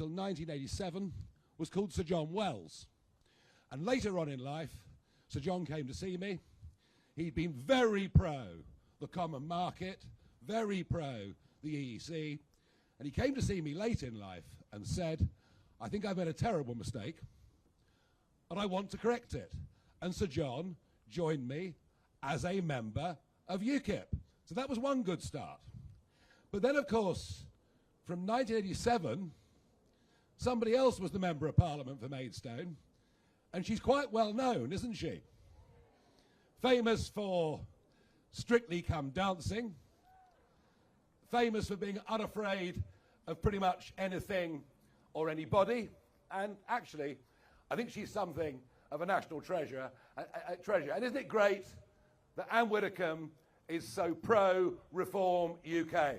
till 1987 was called Sir John Wells. And later on in life, Sir John came to see me. He'd been very pro the common market, very pro the EEC, and he came to see me late in life and said, I think I've made a terrible mistake, but I want to correct it. And Sir John joined me as a member of UKIP. So that was one good start. But then, of course, from 1987, somebody else was the Member of Parliament for Maidstone, and she's quite well known, isn't she? Famous for Strictly Come Dancing, famous for being unafraid of pretty much anything or anybody, and actually, I think she's something of a national treasure. And isn't it great that Anne Widdecombe is so pro-Reform UK?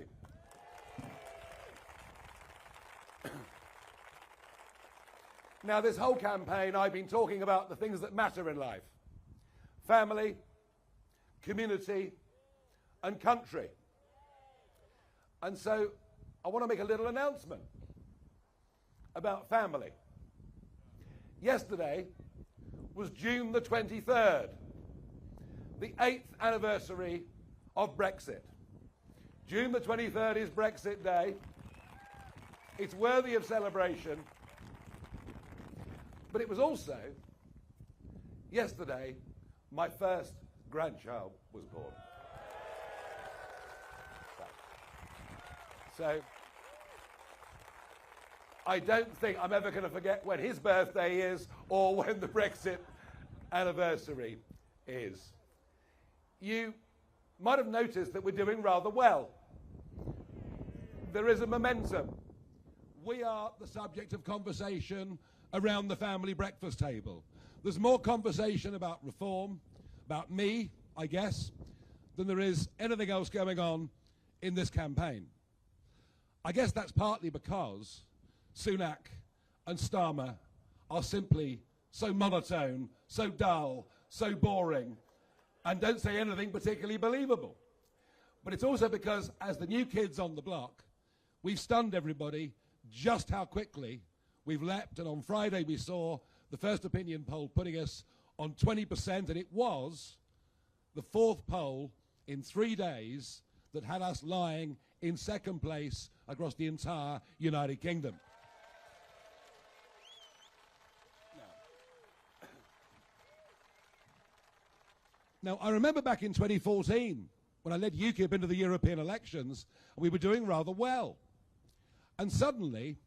Now, this whole campaign, I've been talking about the things that matter in life. Family, community, and country. And so, I want to make a little announcement about family. Yesterday was June the 23rd, the 8th anniversary of Brexit. June the 23rd is Brexit Day. It's worthy of celebration. But it was also, yesterday, my first grandchild was born. So, I don't think I'm ever going to forget when his birthday is or when the Brexit anniversary is. You might have noticed that we're doing rather well. There is a momentum. We are the subject of conversation around the family breakfast table. There's more conversation about reform, about me, I guess, than there is anything else going on in this campaign. I guess that's partly because Sunak and Starmer are simply so monotone, so dull, so boring, and don't say anything particularly believable. But it's also because, as the new kids on the block, we've stunned everybody just how quickly we've leapt, and on Friday we saw the first opinion poll putting us on 20%, and it was the fourth poll in 3 days that had us lying in second place across the entire United Kingdom. Now, I remember back in 2014 when I led UKIP into the European elections, and we were doing rather well. And suddenly,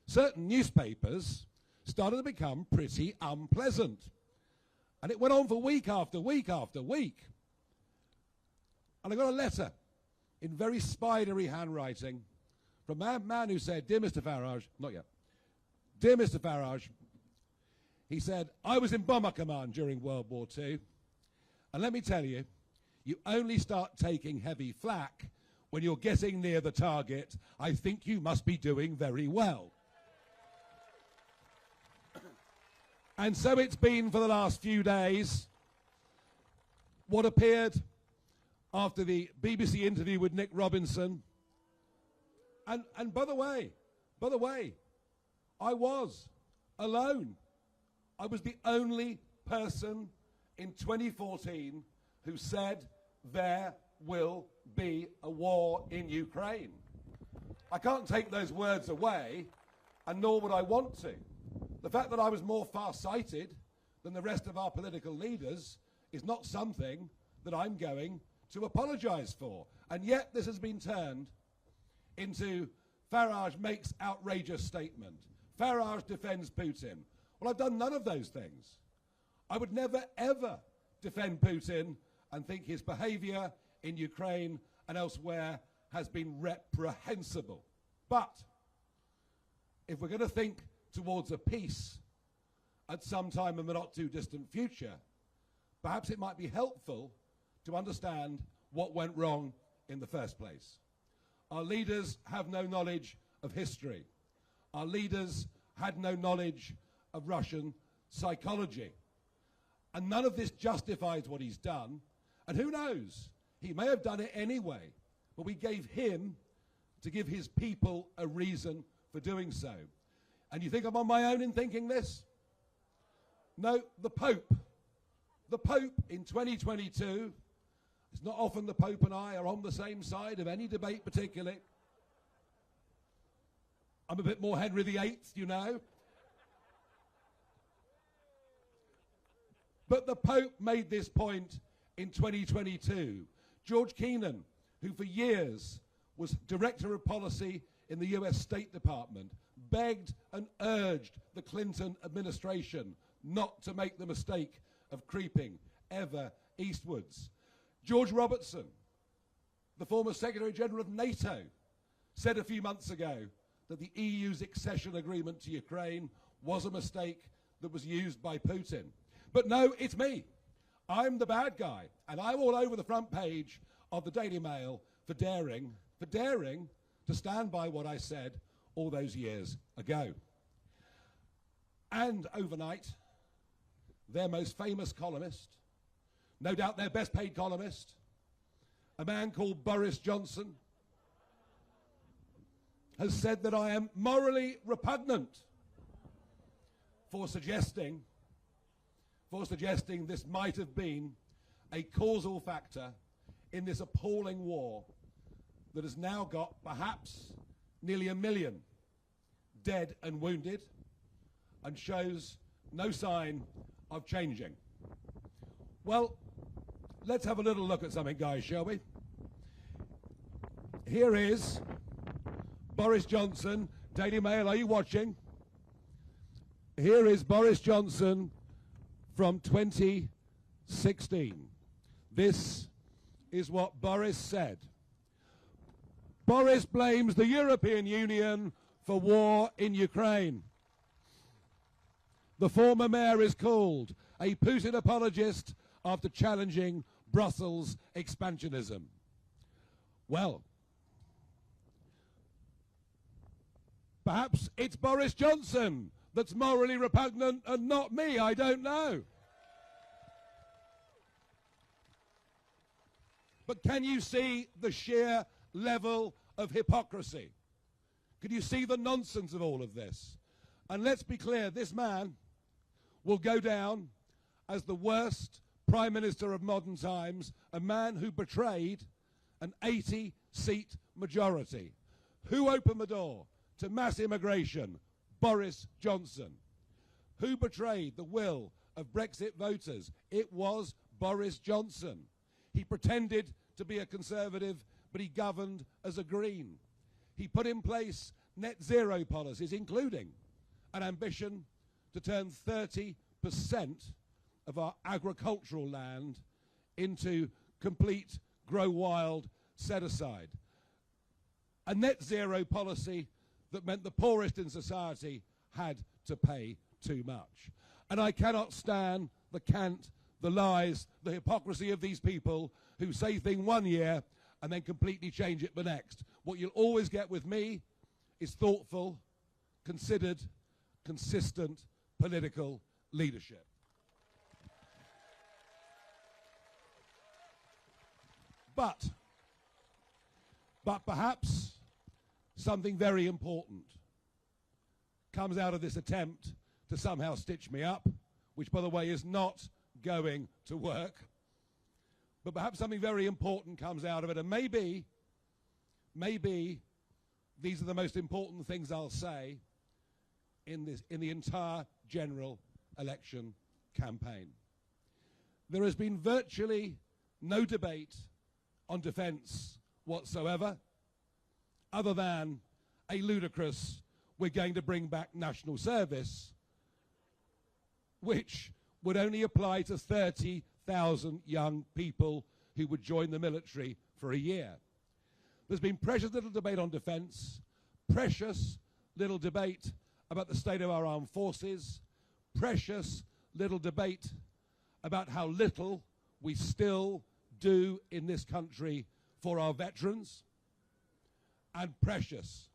certain newspapers started to become pretty unpleasant. And it went on for week after week after week. And I got a letter in very spidery handwriting from a man who said, Dear Mr. Farage, not yet, Dear Mr. Farage, he said, I was in Bomber Command during World War II, and let me tell you, you only start taking heavy flak when you're getting near the target. I think you must be doing very well. And so it's been for the last few days. What appeared after the BBC interview with Nick Robinson. And by the way, I was alone. I was the only person in 2014 who said there will be a war in Ukraine. I can't take those words away, and nor would I want to. The fact that I was more far-sighted than the rest of our political leaders is not something that I'm going to apologise for. And yet this has been turned into Farage makes outrageous statement. Farage defends Putin. Well, I've done none of those things. I would never, ever defend Putin and think his behaviour in Ukraine and elsewhere has been reprehensible. But if we're going to think towards a peace at some time in the not-too-distant future, perhaps it might be helpful to understand what went wrong in the first place. Our leaders have no knowledge of history. Our leaders had no knowledge of Russian psychology. And none of this justifies what he's done. And who knows? He may have done it anyway. But we gave him to give his people a reason for doing so. And you think I'm on my own in thinking this? No, the Pope. The Pope in 2022, it's not often the Pope and I are on the same side of any debate particularly. I'm a bit more Henry VIII, you know. But the Pope made this point in 2022. George Kennan, who for years was Director of Policy in the US State Department, begged and urged the Clinton administration not to make the mistake of creeping ever eastwards. George Robertson, the former Secretary General of NATO, said a few months ago that the EU's accession agreement to Ukraine was a mistake that was used by Putin. But no, it's me. I'm the bad guy, and I'm all over the front page of the Daily Mail for daring to stand by what I said all those years ago. And overnight, their most famous columnist, no doubt their best paid columnist, a man called Boris Johnson, has said that I am morally repugnant for suggesting this might have been a causal factor in this appalling war that has now got perhaps nearly 1 million dead and wounded and shows no sign of changing. Well, let's have a little look at something, guys, shall we? Here is Boris Johnson. Daily Mail, are you watching? Here is Boris Johnson from 2016. This is what Boris said. Boris blames the European Union for war in Ukraine. The former mayor is called a Putin apologist after challenging Brussels expansionism. Well, perhaps it's Boris Johnson that's morally repugnant and not me, I don't know. But can you see the sheer level of hypocrisy? Can you see the nonsense of all of this? And let's be clear, this man will go down as the worst Prime Minister of modern times, a man who betrayed an 80-seat majority. Who opened the door to mass immigration? Boris Johnson. Who betrayed the will of Brexit voters? It was Boris Johnson. He pretended to be a Conservative, but he governed as a Green. He put in place net zero policies, including an ambition to turn 30% of our agricultural land into complete grow wild set aside. A net zero policy that meant the poorest in society had to pay too much. And I cannot stand the cant, the lies, the hypocrisy of these people who say things one year and then completely change it the next. What you'll always get with me is thoughtful, considered, consistent political leadership. But perhaps something very important comes out of this attempt to somehow stitch me up, which, by the way, is not going to work. But perhaps something very important comes out of it, and maybe these are the most important things I'll say in the entire general election campaign. There has been virtually no debate on defence whatsoever, other than a ludicrous, we're going to bring back national service, which would only apply to 30,000 young people who would join the military for a year. There's been precious little debate on defence, precious little debate about the state of our armed forces, precious little debate about how little we still do in this country for our veterans, and precious,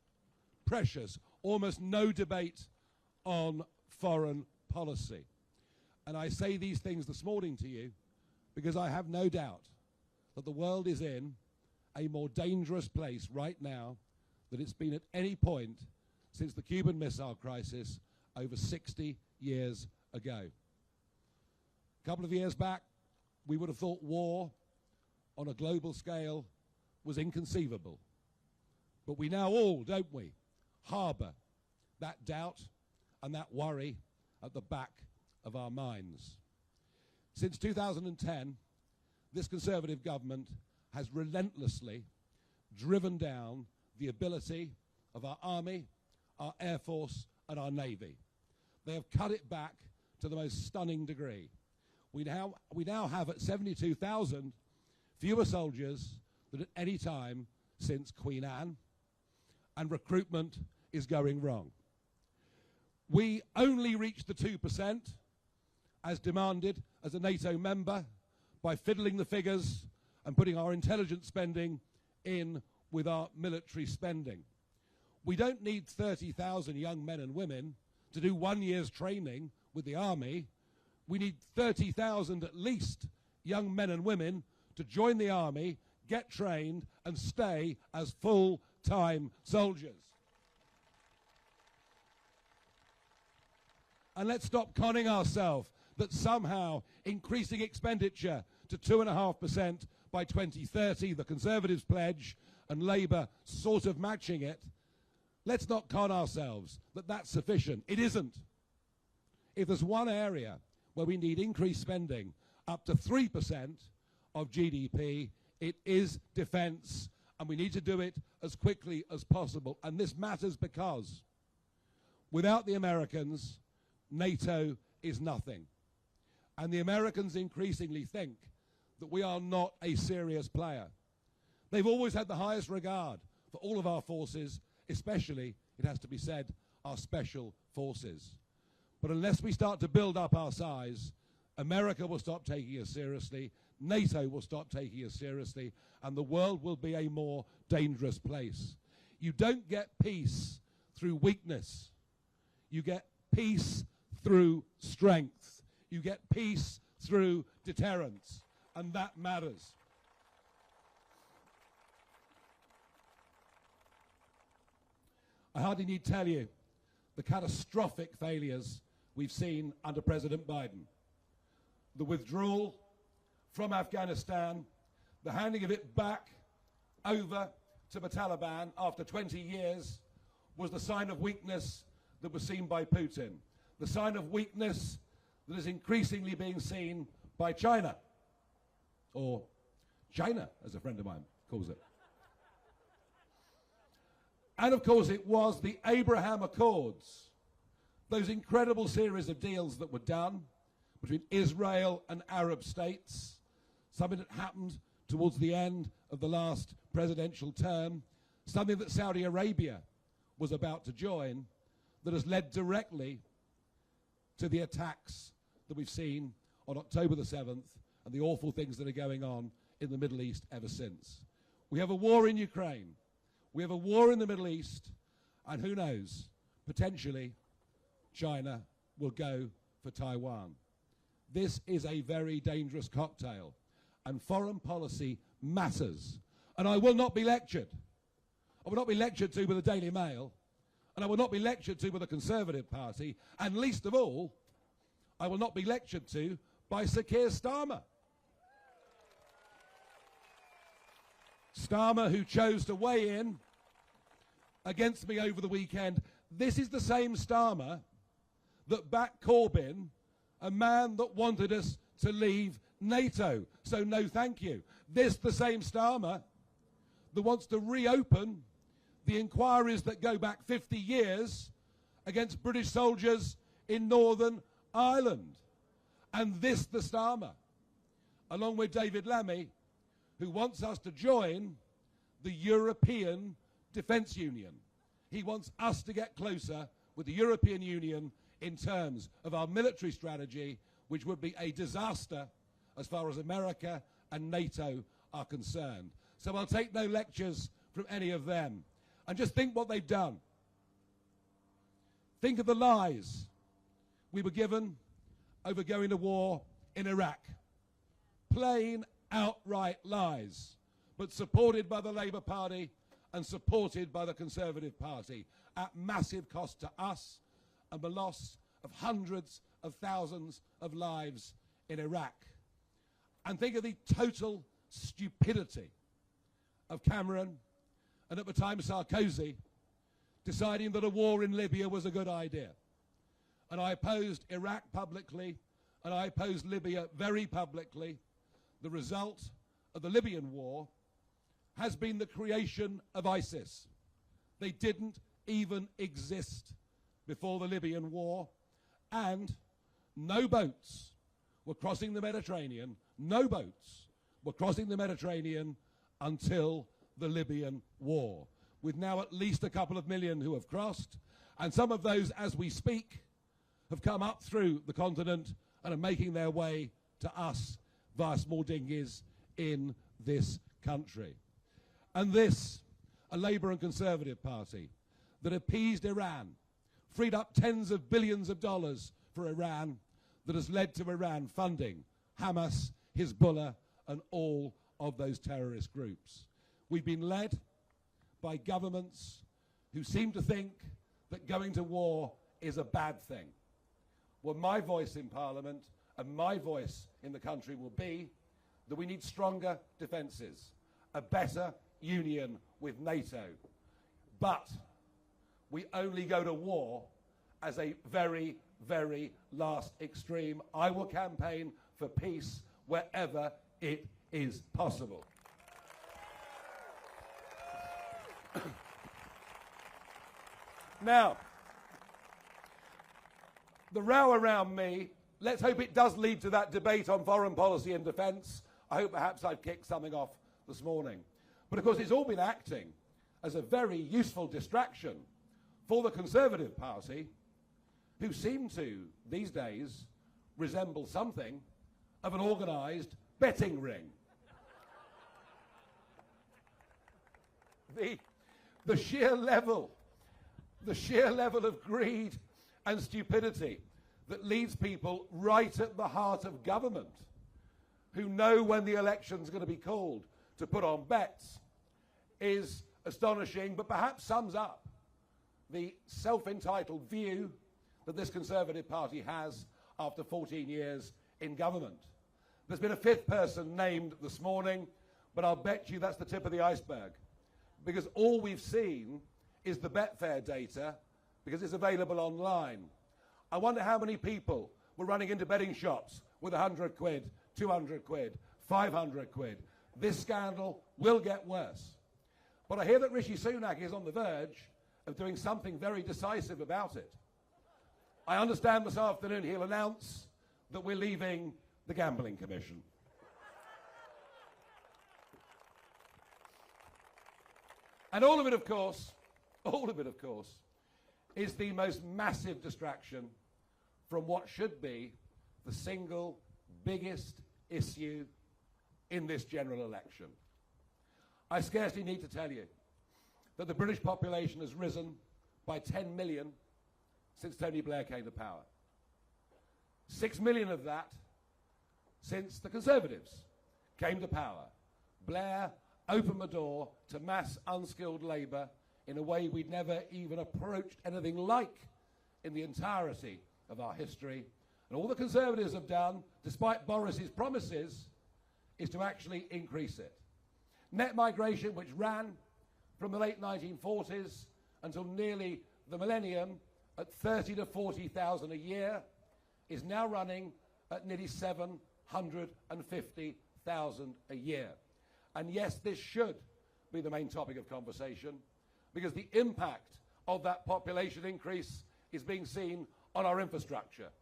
almost no debate on foreign policy. And I say these things this morning to you because I have no doubt that the world is in a more dangerous place right now than it's been at any point since the Cuban Missile Crisis over 60 years ago. A couple of years back, we would have thought war on a global scale was inconceivable. But we now all, don't we, harbour that doubt and that worry at the back of our minds. Since 2010, this Conservative government has relentlessly driven down the ability of our Army, our Air Force and our Navy. They have cut it back to the most stunning degree. We now have at 72,000 fewer soldiers than at any time since Queen Anne, and recruitment is going wrong. We only reached the 2% as demanded as a NATO member by fiddling the figures and putting our intelligence spending in with our military spending. We don't need 30,000 young men and women to do 1 year's training with the Army. We need 30,000 at least young men and women to join the Army, get trained and stay as full-time soldiers. And let's stop conning ourselves that somehow increasing expenditure to 2.5% by 2030, the Conservatives pledge, and Labour sort of matching it, let's not con ourselves that that's sufficient. It isn't. If there's one area where we need increased spending up to 3% of GDP, it is defence, and we need to do it as quickly as possible. And this matters because without the Americans, NATO is nothing. And the Americans increasingly think that we are not a serious player. They've always had the highest regard for all of our forces, especially, it has to be said, our special forces. But unless we start to build up our size, America will stop taking us seriously, NATO will stop taking us seriously, and the world will be a more dangerous place. You don't get peace through weakness. You get peace through strength. You get peace through deterrence, and that matters. I hardly need tell you the catastrophic failures we've seen under President Biden. The withdrawal from Afghanistan, the handing of it back over to the Taliban after 20 years was the sign of weakness that was seen by Putin, the sign of weakness that is increasingly being seen by China, or China, as a friend of mine calls it. And of course it was the Abraham Accords, those incredible series of deals that were done between Israel and Arab states, something that happened towards the end of the last presidential term, something that Saudi Arabia was about to join, that has led directly to the attacks that we've seen on October the 7th and the awful things that are going on in the Middle East ever since. We have a war in Ukraine. We have a war in the Middle East, and who knows, potentially China will go for Taiwan. This is a very dangerous cocktail, and foreign policy matters. And I will not be lectured. I will not be lectured to by the Daily Mail, and I will not be lectured to by the Conservative Party, and least of all, I will not be lectured to by Sir Keir Starmer. Starmer, who chose to weigh in against me over the weekend. This is the same Starmer that backed Corbyn, a man that wanted us to leave NATO. So no thank you. This the same Starmer that wants to reopen the inquiries that go back 50 years against British soldiers in Northern Ireland. And this the Starmer, along with David Lammy, who wants us to join the European Defence Union. He wants us to get closer with the European Union in terms of our military strategy, which would be a disaster as far as America and NATO are concerned. So I'll take no lectures from any of them. And just think what they've done. Think of the lies we were given over going to war in Iraq. Plain, outright lies, but supported by the Labour Party and supported by the Conservative Party at massive cost to us and the loss of hundreds of thousands of lives in Iraq. And think of the total stupidity of Cameron and at the time Sarkozy deciding that a war in Libya was a good idea. And I opposed Iraq publicly, and I opposed Libya very publicly. The result of the Libyan war has been the creation of ISIS. They didn't even exist before the Libyan war, and no boats were crossing the Mediterranean, no boats were crossing the Mediterranean until the Libyan war, with now at least a couple of million who have crossed, and some of those, as we speak, have come up through the continent and are making their way to us via small dinghies in this country. And this, a Labour and Conservative Party that appeased Iran, freed up tens of billions of dollars for Iran, that has led to Iran funding Hamas, Hezbollah, and all of those terrorist groups. We've been led by governments who seem to think that going to war is a bad thing. Well, my voice in Parliament and my voice in the country will be that we need stronger defences, a better union with NATO. But we only go to war as a very, very last extreme. I will campaign for peace wherever it is possible. Now, the row around me, let's hope it does lead to that debate on foreign policy and defence. I hope perhaps I've kicked something off this morning. But of course it's all been acting as a very useful distraction for the Conservative Party, who seem to, these days, resemble something of an organised betting ring. The sheer level of greed and stupidity that leads people right at the heart of government, who know when the election's going to be called, to put on bets, is astonishing, but perhaps sums up the self-entitled view that this Conservative Party has after 14 years in government. There's been a fifth person named this morning, but I'll bet you that's the tip of the iceberg, because all we've seen is the Betfair data, because it's available online. I wonder how many people were running into betting shops with 100 quid, 200 quid, 500 quid. This scandal will get worse. But I hear that Rishi Sunak is on the verge of doing something very decisive about it. I understand this afternoon he'll announce that we're leaving the Gambling Commission. And all of it, of course, is the most massive distraction from what should be the single biggest issue in this general election. I scarcely need to tell you that the British population has risen by 10 million since Tony Blair came to power. 6 million of that since the Conservatives came to power. Blair opened the door to mass unskilled labour in a way we'd never even approached anything like in the entirety of our history. And all the Conservatives have done, despite Boris's promises, is to actually increase it. Net migration, which ran from the late 1940s until nearly the millennium at 30 to 40,000 a year, is now running at nearly 750,000 a year. And yes, this should be the main topic of conversation, because the impact of that population increase is being seen on our infrastructure.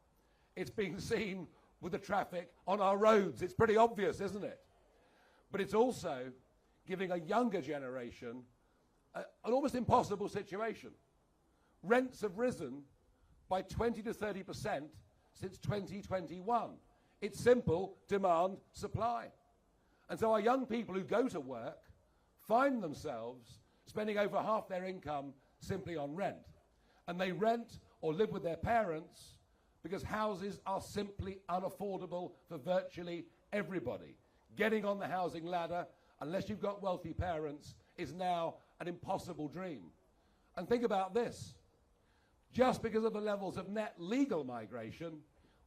It's being seen with the traffic on our roads. It's pretty obvious, isn't it? But it's also giving a younger generation an almost impossible situation. Rents have risen by 20 to 30% since 2021. It's simple demand, supply. And so our young people who go to work find themselves spending over half their income simply on rent. And they rent or live with their parents because houses are simply unaffordable for virtually everybody. Getting on the housing ladder, unless you've got wealthy parents, is now an impossible dream. And think about this. Just because of the levels of net legal migration,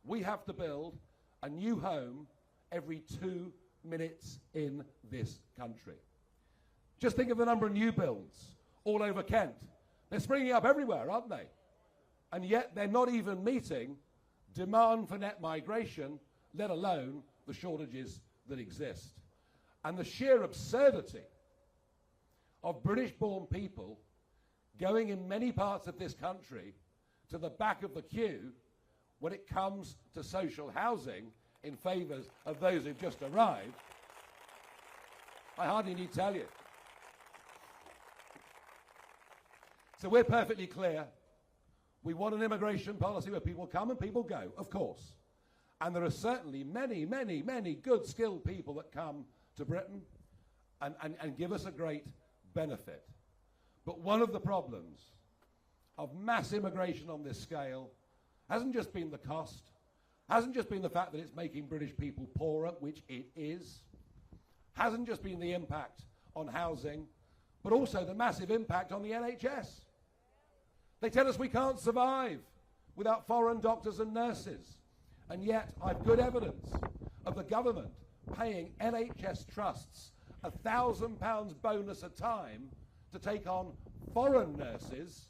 we have to build a new home every 2 minutes in this country. Just think of the number of new builds all over Kent. They're springing up everywhere, aren't they? And yet they're not even meeting demand for net migration, let alone the shortages that exist. And the sheer absurdity of British-born people going in many parts of this country to the back of the queue when it comes to social housing in favour of those who've just arrived, I hardly need to tell you. So we're perfectly clear. We want an immigration policy where people come and people go, of course. And there are certainly many, many, many good, skilled people that come to Britain and give us a great benefit. But one of the problems of mass immigration on this scale hasn't just been the cost, hasn't just been the fact that it's making British people poorer, which it is, hasn't just been the impact on housing, but also the massive impact on the NHS. They tell us we can't survive without foreign doctors and nurses. And yet I've good evidence of the government paying NHS trusts £1,000 bonus a time to take on foreign nurses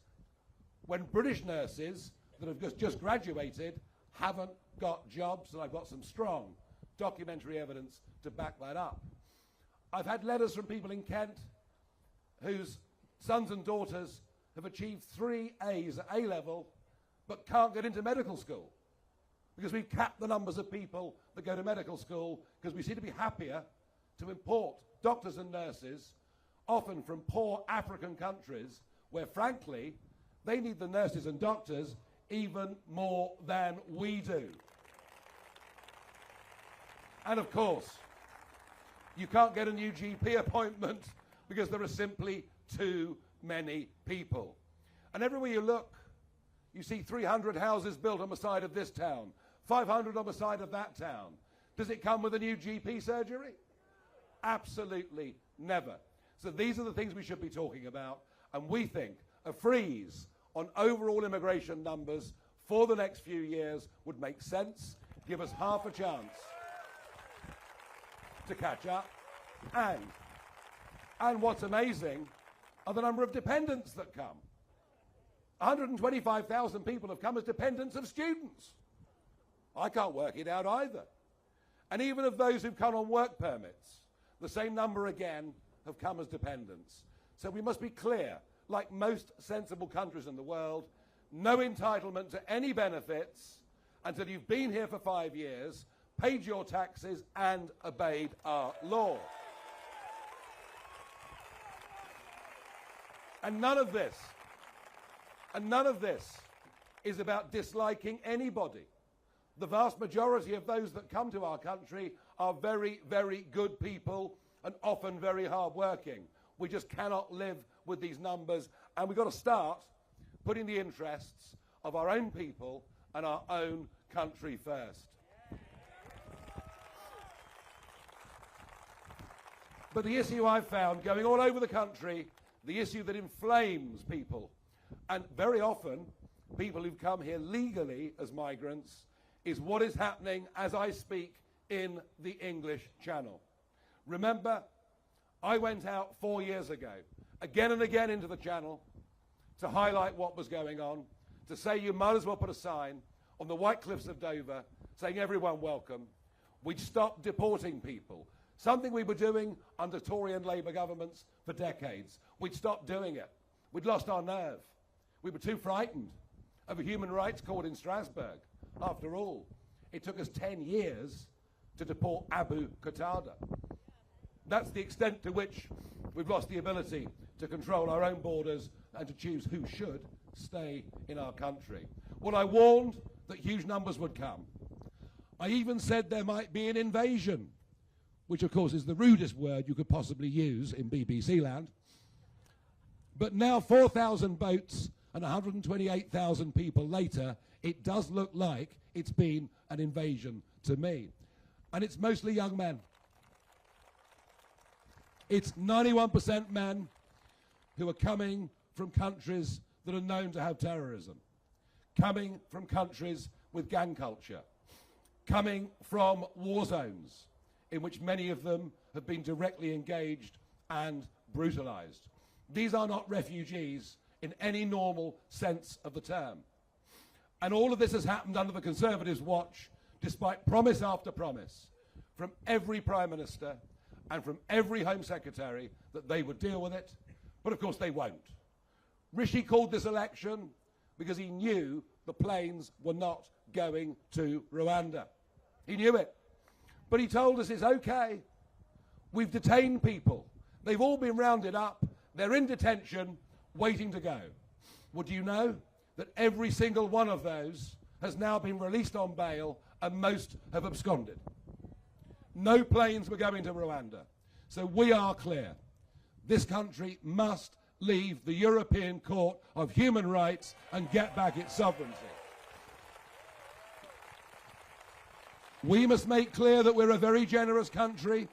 when British nurses that have just graduated haven't got jobs, and I've got some strong documentary evidence to back that up. I've had letters from people in Kent whose sons and daughters have achieved 3 A's at A-level but can't get into medical school because we've capped the numbers of people that go to medical school because we seem to be happier to import doctors and nurses, often from poor African countries where, frankly, they need the nurses and doctors even more than we do. And of course, you can't get a new GP appointment because there are simply too many people. And everywhere you look, you see 300 houses built on the side of this town, 500 on the side of that town. Does it come with a new GP surgery? Absolutely never. So these are the things we should be talking about, and we think a freeze on overall immigration numbers for the next few years would make sense, give us half a chance to catch up. And what's amazing are the number of dependents that come. 125,000 people have come as dependents of students. I can't work it out either. And even of those who've come on work permits, the same number again have come as dependents. So we must be clear, like most sensible countries in the world, no entitlement to any benefits until you've been here for 5 years, paid your taxes and obeyed our law. And none of this is about disliking anybody. The vast majority of those that come to our country are very, very good people and often very hard-working. We just cannot live with these numbers, and we've got to start putting the interests of our own people and our own country first. But the issue I've found going all over the country, the issue that inflames people, and very often people who've come here legally as migrants, is what is happening as I speak in the English Channel. Remember, I went out 4 years ago, again and again into the Channel, to highlight what was going on, to say you might as well put a sign on the White Cliffs of Dover saying everyone welcome. We'd stop deporting people, something we were doing under Tory and Labour governments for decades. We'd stopped doing it. We'd lost our nerve. We were too frightened of a human rights court in Strasbourg. After all, it took us 10 years to deport Abu Qatada. That's the extent to which we've lost the ability to control our own borders and to choose who should stay in our country. Well, I warned that huge numbers would come. I even said there might be an invasion, which of course is the rudest word you could possibly use in BBC land. But now 4,000 boats and 128,000 people later, it does look like it's been an invasion to me. And it's mostly young men. It's 91% men who are coming from countries that are known to have terrorism, coming from countries with gang culture, coming from war zones in which many of them have been directly engaged and brutalized. These are not refugees in any normal sense of the term. And all of this has happened under the Conservatives' watch, despite promise after promise from every Prime Minister and from every Home Secretary that they would deal with it. But of course they won't. Rishi called this election because he knew the planes were not going to Rwanda. He knew it. But he told us it's okay. We've detained people. They've all been rounded up. They're in detention, waiting to go. Well, do you know that every single one of those has now been released on bail and most have absconded? No planes were going to Rwanda. So we are clear. This country must leave the European Court of Human Rights and get back its sovereignty. We must make clear that we're a very generous country.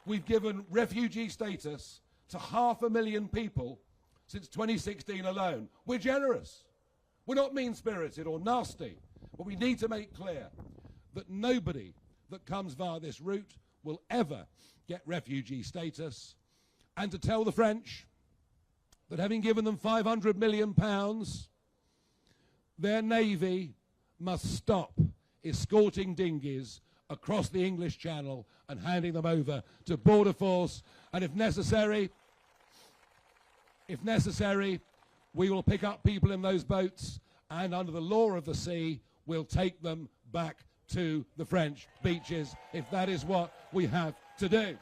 We've given refugee status to 500,000 people since 2016 alone. We're generous. We're not mean-spirited or nasty. But we need to make clear that nobody that comes via this route will ever get refugee status. And to tell the French that having given them £500 million, their navy must stop escorting dinghies across the English Channel and handing them over to border force. And if necessary, we will pick up people in those boats and under the law of the sea, we'll take them back to the French beaches if that is what we have to do.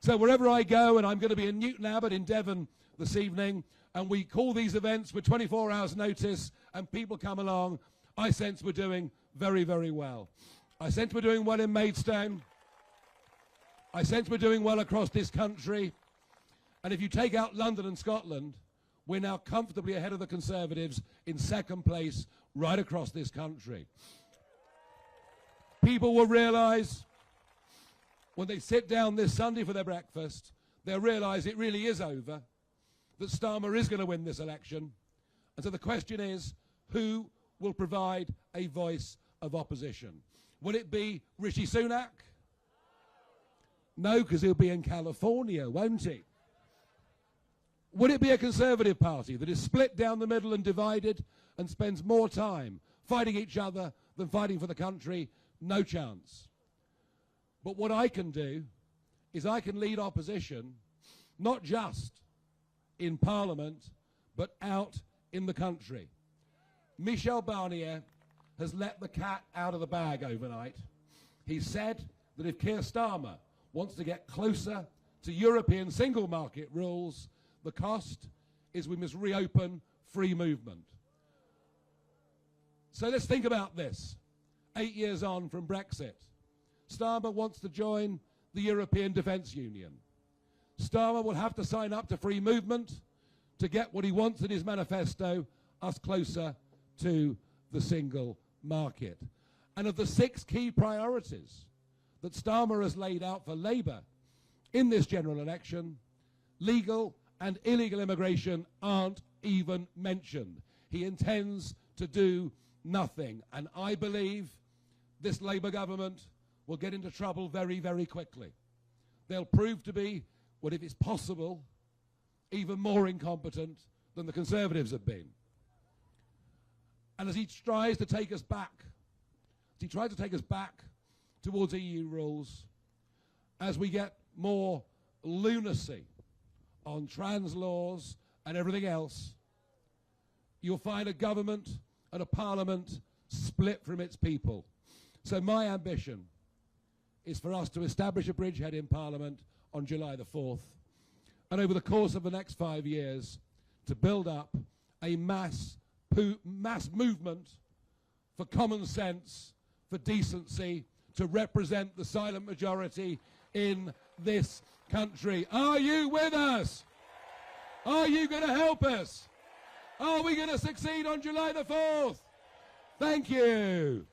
So wherever I go, and I'm going to be in Newton Abbot in Devon this evening, and we call these events with 24 hours notice, and people come along, I sense we're doing very, very well. I sense we're doing well in Maidstone. I sense we're doing well across this country. And if you take out London and Scotland, we're now comfortably ahead of the Conservatives in second place right across this country. People will realise when they sit down this Sunday for their breakfast, they'll realise it really is over, that Starmer is going to win this election. And so the question is, who will provide a voice of opposition? Will it be Rishi Sunak? No, because he'll be in California, won't he? Would it be a Conservative Party that is split down the middle and divided and spends more time fighting each other than fighting for the country? No chance. But what I can do is I can lead opposition, not just in Parliament, but out in the country. Michel Barnier has let the cat out of the bag overnight. He said that if Keir Starmer wants to get closer to European single market rules, the cost is we must reopen free movement. So let's think about this. 8 years on from Brexit, Starmer wants to join the European Defence Union. Starmer will have to sign up to free movement to get what he wants in his manifesto, us closer to the single market. And of the 6 key priorities that Starmer has laid out for Labour in this general election, legal and illegal immigration aren't even mentioned. He intends to do nothing. And I believe this Labour government will get into trouble very, very quickly. They'll prove to be, what if it's possible, even more incompetent than the Conservatives have been. And as he tries to take us back, towards EU rules, as we get more lunacy on trans laws and everything else, you'll find a government and a parliament split from its people. So my ambition is for us to establish a bridgehead in Parliament on July the 4th, and over the course of the next 5 years to build up a mass movement for common sense, for decency, to represent the silent majority in this country. Are you with us? Are you going to help us? Are we going to succeed on July the 4th? Thank you.